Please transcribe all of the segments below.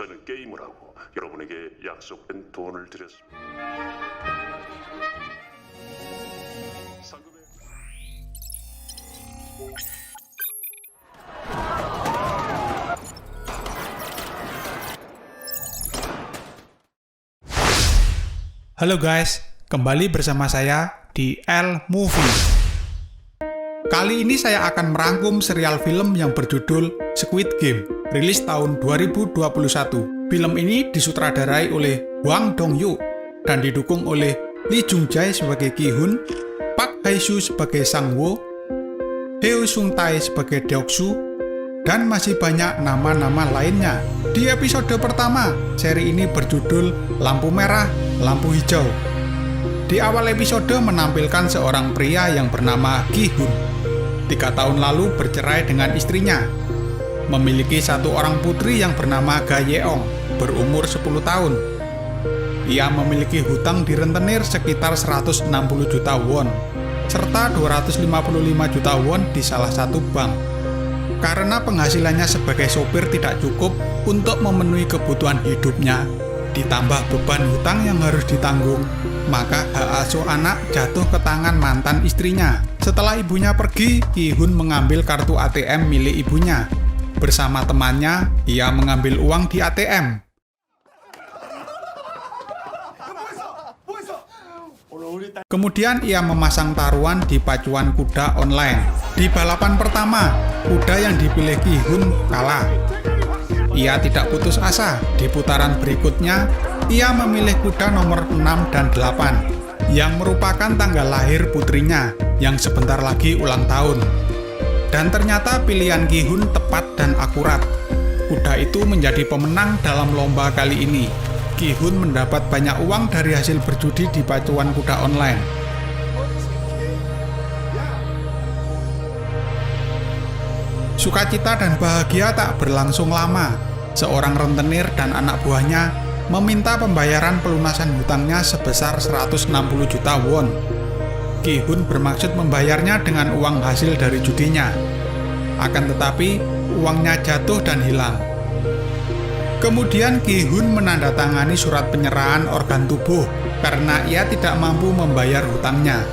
저는 게임을 하고 여러분에게 약속된 돈을 드렸습니다. 상금의 Halo guys, kembali bersama saya di L Movie. Kali ini saya akan merangkum serial film yang berjudul Squid Game, rilis tahun 2021. Film ini disutradarai oleh Hwang Dong-Yu dan didukung oleh Lee Jung-jae sebagai Ki-hun, Park Hae-soo sebagai Sang-woo, Heo Sung-tae sebagai Deok-soo, dan masih banyak nama-nama lainnya. Di episode pertama, seri ini berjudul Lampu Merah, Lampu Hijau. Di awal episode menampilkan seorang pria yang bernama Ki-hun. 3 tahun lalu bercerai dengan istrinya. Memiliki satu orang putri yang bernama Ga Yeong, berumur 10 tahun. Ia memiliki hutang di rentenir sekitar 160 juta won, serta 255 juta won di salah satu bank. Karena penghasilannya sebagai sopir tidak cukup untuk memenuhi kebutuhan hidupnya, ditambah beban hutang yang harus ditanggung, maka hak asuh anak jatuh ke tangan mantan istrinya. Setelah ibunya pergi, Ki-hun mengambil kartu ATM milik ibunya. Bersama temannya, ia mengambil uang di ATM. Kemudian ia memasang taruhan di pacuan kuda online. Di balapan pertama, kuda yang dipilih Ki-hun kalah. Ia tidak putus asa. Di putaran berikutnya, ia memilih kuda nomor 6 dan 8, yang merupakan tanggal lahir putrinya, yang sebentar lagi ulang tahun. Dan ternyata pilihan Ki-hun tepat dan akurat. Kuda itu menjadi pemenang dalam lomba kali ini. Ki-hun mendapat banyak uang dari hasil berjudi di pacuan kuda online. Sukacita dan bahagia tak berlangsung lama. Seorang rentenir dan anak buahnya meminta pembayaran pelunasan hutangnya sebesar 160 juta won. Ki-hun bermaksud membayarnya dengan uang hasil dari judinya. Akan tetapi, uangnya jatuh dan hilang. Kemudian Ki-hun menandatangani surat penyerahan organ tubuh karena ia tidak mampu membayar hutangnya.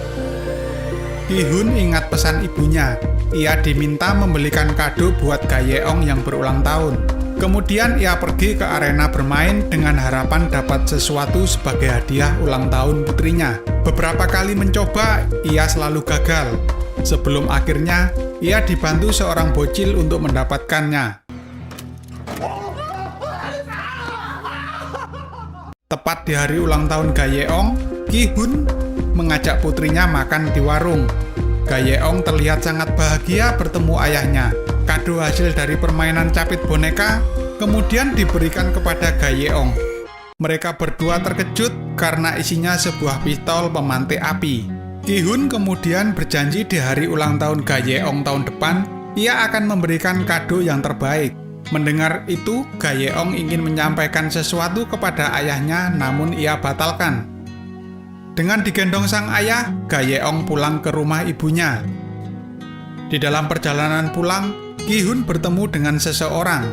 Ki-hun ingat pesan ibunya. Ia diminta membelikan kado buat Ga Yeong yang berulang tahun. Kemudian ia pergi ke arena bermain dengan harapan dapat sesuatu sebagai hadiah ulang tahun putrinya. Beberapa kali mencoba, ia selalu gagal. Sebelum akhirnya, ia dibantu seorang bocil untuk mendapatkannya. Tepat di hari ulang tahun Ga Yeong, Ki-hun mengajak putrinya makan di warung. Ga Yeong terlihat sangat bahagia bertemu ayahnya. Kado hasil dari permainan capit boneka kemudian diberikan kepada Ga Yeong. Mereka berdua terkejut karena isinya sebuah pistol pemantik api. Ki-hun kemudian berjanji di hari ulang tahun Ga Yeong tahun depan, ia akan memberikan kado yang terbaik. Mendengar itu, Ga Yeong ingin menyampaikan sesuatu kepada ayahnya, namun ia batalkan. Dengan digendong sang ayah, Ga Yeong pulang ke rumah ibunya. Di dalam perjalanan pulang, Ki-hun bertemu dengan seseorang.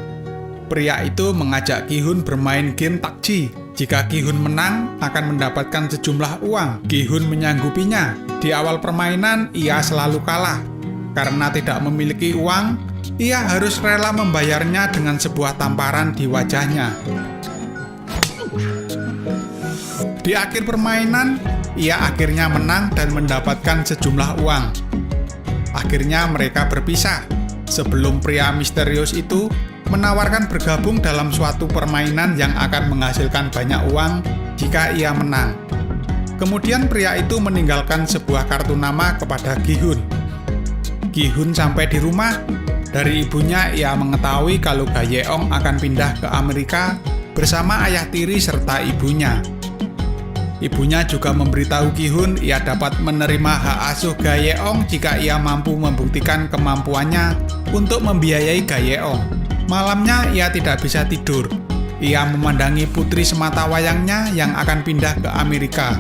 Pria itu mengajak Ki-hun bermain game takji. Jika Ki-hun menang, akan mendapatkan sejumlah uang. Ki-hun menyanggupinya. Di awal permainan, ia selalu kalah. Karena tidak memiliki uang, ia harus rela membayarnya dengan sebuah tamparan di wajahnya. Di akhir permainan, ia akhirnya menang dan mendapatkan sejumlah uang. Akhirnya mereka berpisah. Sebelum pria misterius itu menawarkan bergabung dalam suatu permainan yang akan menghasilkan banyak uang jika ia menang. Kemudian pria itu meninggalkan sebuah kartu nama kepada Ki-hun. Ki-hun sampai di rumah. Dari ibunya ia mengetahui kalau Ga Yeong akan pindah ke Amerika bersama ayah tiri serta ibunya. Ibunya juga memberitahu Ki-hun ia dapat menerima hak asuh Ga Yeong jika ia mampu membuktikan kemampuannya untuk membiayai Ga Yeong. Malamnya ia tidak bisa tidur. Ia memandangi putri semata wayangnya yang akan pindah ke Amerika.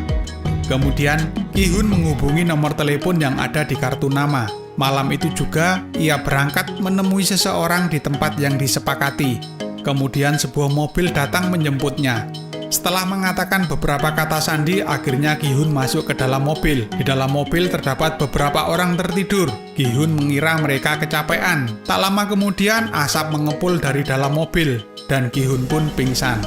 Kemudian Ki-hun menghubungi nomor telepon yang ada di kartu nama. Malam itu juga ia berangkat menemui seseorang di tempat yang disepakati. Kemudian sebuah mobil datang menjemputnya. Setelah mengatakan beberapa kata sandi, akhirnya Gi-hun masuk ke dalam mobil. Di dalam mobil terdapat beberapa orang tertidur. Gi-hun mengira mereka kecapean. Tak lama kemudian, asap mengepul dari dalam mobil, dan Gi-hun pun pingsan.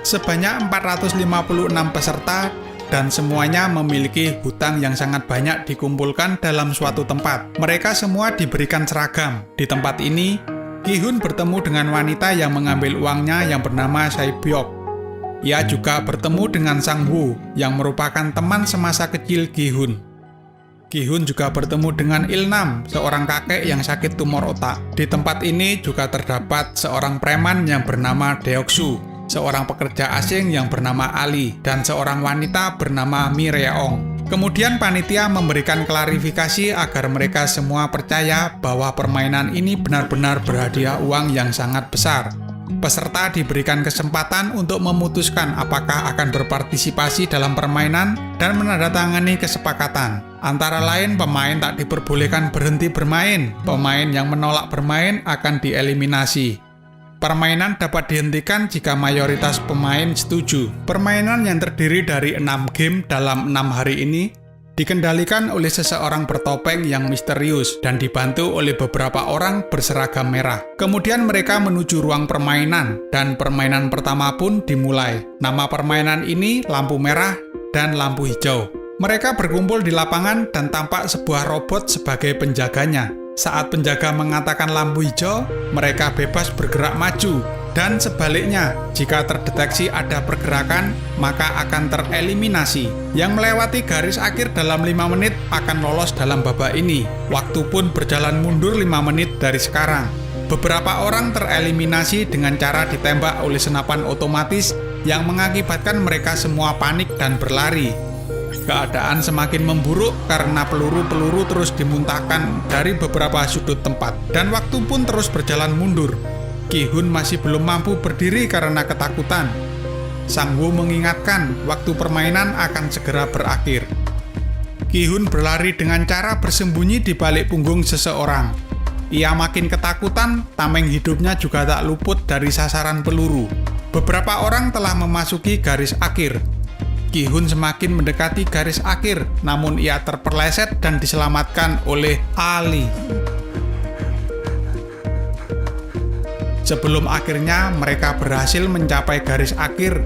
Sebanyak 456 peserta, dan semuanya memiliki hutang yang sangat banyak dikumpulkan dalam suatu tempat. Mereka semua diberikan seragam. Di tempat ini, Gi-hun bertemu dengan wanita yang mengambil uangnya yang bernama Sae-byok. Ia juga bertemu dengan Sang Woo yang merupakan teman semasa kecil Gi-hun. Gi-hun juga bertemu dengan Il-nam, seorang kakek yang sakit tumor otak. Di tempat ini juga terdapat seorang preman yang bernama Deok-su, seorang pekerja asing yang bernama Ali, dan seorang wanita bernama Mi Reong. Kemudian panitia memberikan klarifikasi agar mereka semua percaya bahwa permainan ini benar-benar berhadiah uang yang sangat besar. Peserta diberikan kesempatan untuk memutuskan apakah akan berpartisipasi dalam permainan dan menandatangani kesepakatan. Antara lain, pemain tak diperbolehkan berhenti bermain. Pemain yang menolak bermain akan dieliminasi. Permainan dapat dihentikan jika mayoritas pemain setuju. Permainan yang terdiri dari 6 game dalam 6 hari ini dikendalikan oleh seseorang bertopeng yang misterius dan dibantu oleh beberapa orang berseragam merah. Kemudian mereka menuju ruang permainan dan permainan pertama pun dimulai. Nama permainan ini lampu merah dan lampu hijau. Mereka berkumpul di lapangan dan tampak sebuah robot sebagai penjaganya. Saat penjaga mengatakan lampu hijau, mereka bebas bergerak maju. Dan sebaliknya, jika terdeteksi ada pergerakan, maka akan tereliminasi. Yang melewati garis akhir dalam 5 menit akan lolos dalam babak ini. Waktu pun berjalan mundur 5 menit dari sekarang. Beberapa orang tereliminasi dengan cara ditembak oleh senapan otomatis yang mengakibatkan mereka semua panik dan berlari. Keadaan semakin memburuk karena peluru-peluru terus dimuntahkan dari beberapa sudut tempat, dan waktu pun terus berjalan mundur. Gi-hun masih belum mampu berdiri karena ketakutan. Sang Woo mengingatkan waktu permainan akan segera berakhir. Gi-hun berlari dengan cara bersembunyi di balik punggung seseorang. Ia makin ketakutan, tameng hidupnya juga tak luput dari sasaran peluru. Beberapa orang telah memasuki garis akhir. Gi-hun semakin mendekati garis akhir, namun ia terpeleset dan diselamatkan oleh Ali. Sebelum akhirnya mereka berhasil mencapai garis akhir,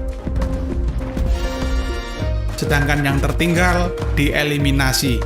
sedangkan yang tertinggal dieliminasi.